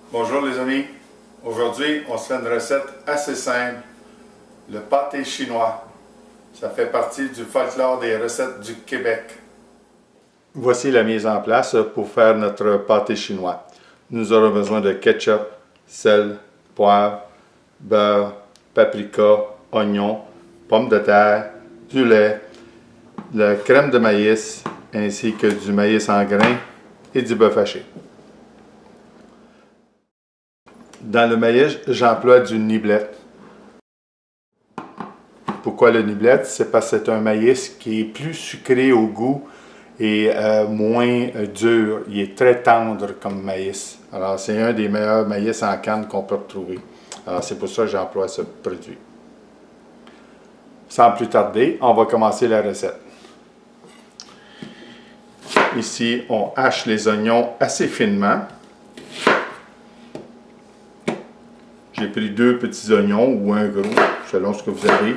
Bonjour les amis, aujourd'hui on se fait une recette assez simple, le pâté chinois. Ça fait partie du folklore des recettes du Québec. Voici la mise en place pour faire notre pâté chinois. Nous aurons besoin de ketchup, sel, poivre, beurre, paprika, oignon, pommes de terre, du lait, de la crème de maïs ainsi que du maïs en grains et du bœuf haché. Dans le maïs, j'emploie du niblette. Pourquoi le niblette? C'est parce que c'est un maïs qui est plus sucré au goût et moins dur. Il est très tendre comme maïs. Alors, c'est un des meilleurs maïs en canne qu'on peut retrouver. Alors, c'est pour ça que j'emploie ce produit. Sans plus tarder, on va commencer la recette. Ici, on hache les oignons assez finement. J'ai pris 2 petits oignons ou un gros, selon ce que vous avez.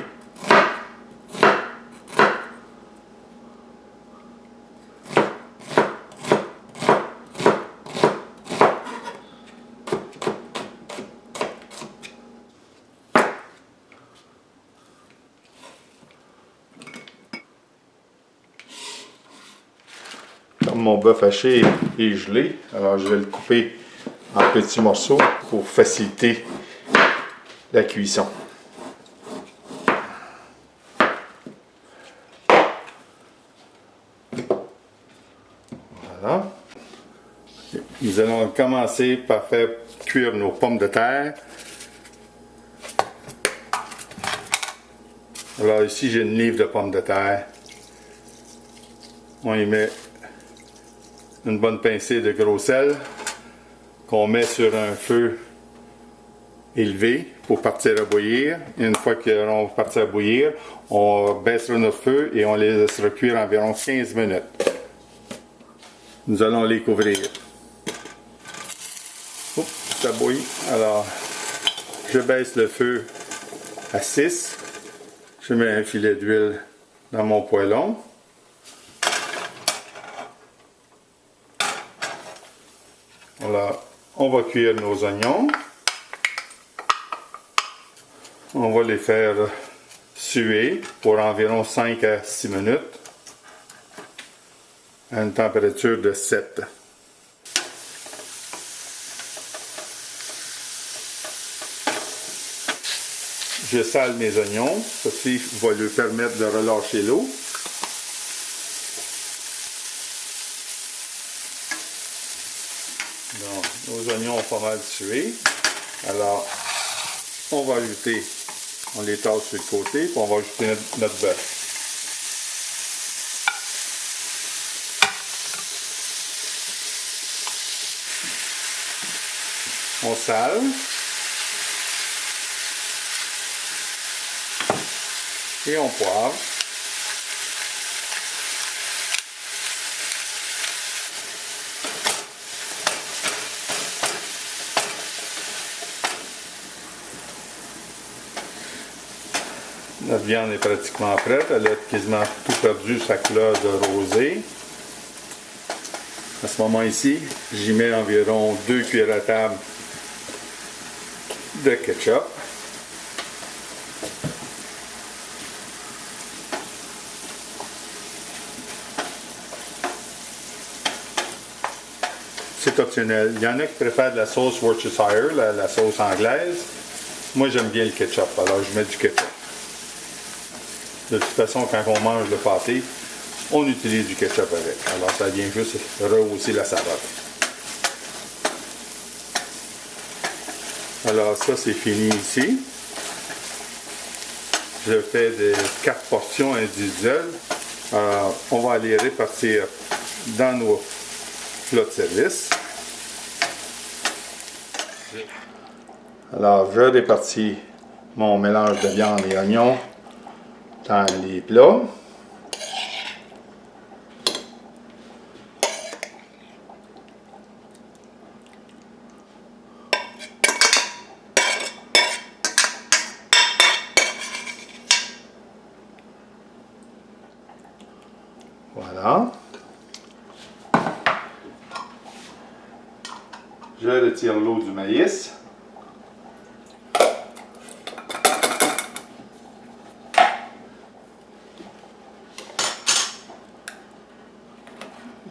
Comme mon bœuf haché est gelé, alors je vais le couper en petits morceaux pour faciliter la cuisson. Voilà. Nous allons commencer par faire cuire nos pommes de terre. Alors ici j'ai une livre de pommes de terre. On y met une bonne pincée de gros sel qu'on met sur un feu élevé pour partir à bouillir. Et une fois qu'ils vont partir à bouillir, on baissera notre feu et on les laissera cuire environ 15 minutes. Nous allons les couvrir. Oups, ça bouillit. Alors, je baisse le feu à 6. Je mets un filet d'huile dans mon poêlon. Alors, on va cuire nos oignons. On va les faire suer pour environ 5 à 6 minutes à une température de 7. Je sale mes oignons, ceci va lui permettre de relâcher l'eau. Donc, nos oignons ont pas mal sué. Alors, on va ajouter, on les tasse sur le côté, puis on va ajouter notre bœuf. On sale. Et on poivre. Notre viande est pratiquement prête. Elle a quasiment tout perdu sa couleur de rosé. À ce moment ici, j'y mets environ 2 cuillères à table de ketchup. C'est optionnel. Il y en a qui préfèrent de la sauce Worcestershire, la sauce anglaise. Moi, j'aime bien le ketchup, alors je mets du ketchup. De toute façon, quand on mange le pâté, on utilise du ketchup avec. Alors, ça vient juste rehausser la saveur. Alors, ça, c'est fini ici. Je fais des 4 portions individuelles. Alors, on va les répartir dans nos plats de service. Alors, je répartis mon mélange de viande et oignons dans les plats. Voilà. Je retire l'eau du maïs.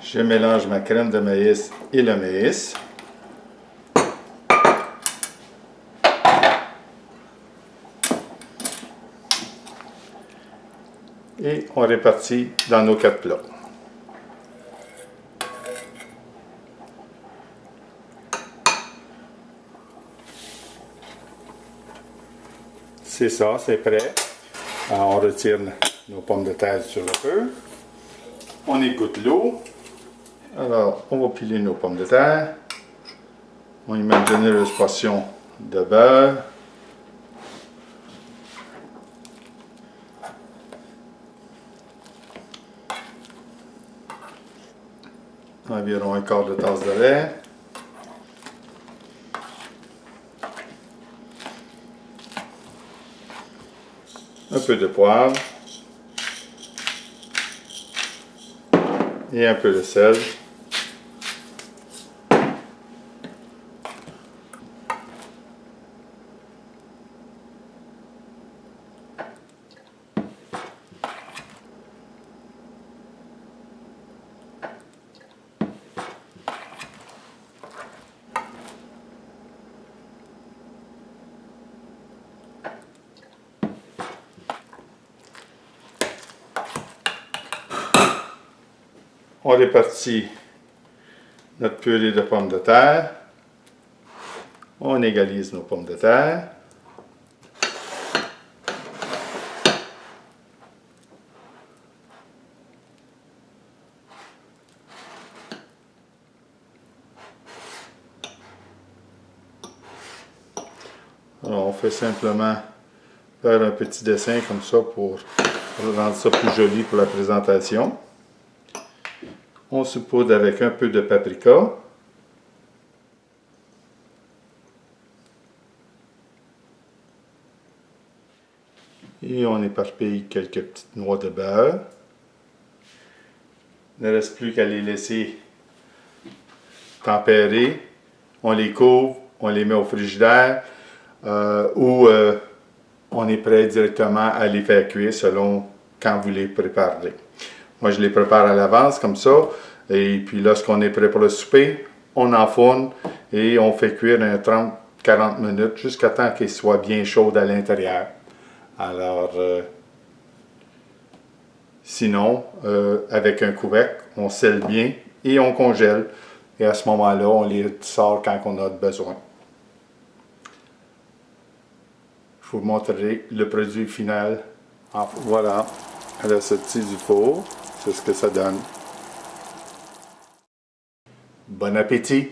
Je mélange ma crème de maïs et le maïs. Et on répartit dans nos 4 plats. C'est ça, c'est prêt. Alors, on retire nos pommes de terre sur le feu. On égoutte l'eau. Alors, on va piler nos pommes de terre. On y met une généreuse portion de beurre. Environ un quart de tasse de lait. Un peu de poivre. Et un peu de sel. On répartit notre purée de pommes de terre. On égalise nos pommes de terre. Alors on fait simplement faire un petit dessin comme ça pour rendre ça plus joli pour la présentation. On saupoudre avec un peu de paprika. Et on éparpille quelques petites noix de beurre. Il ne reste plus qu'à les laisser tempérer. On les couvre, on les met au frigidaire ou on est prêt directement à les faire cuire selon quand vous les préparez. Moi, je les prépare à l'avance comme ça. Et puis, lorsqu'on est prêt pour le souper, on enfourne et on fait cuire un 30-40 minutes jusqu'à temps qu'ils soient bien chauds à l'intérieur. Alors, sinon, avec un couvercle, on scelle bien et on congèle. Et à ce moment-là, on les sort quand on a besoin. Je vous montrerai le produit final. Voilà, à la sortie du four. C'est ce que ça donne. Bon appétit!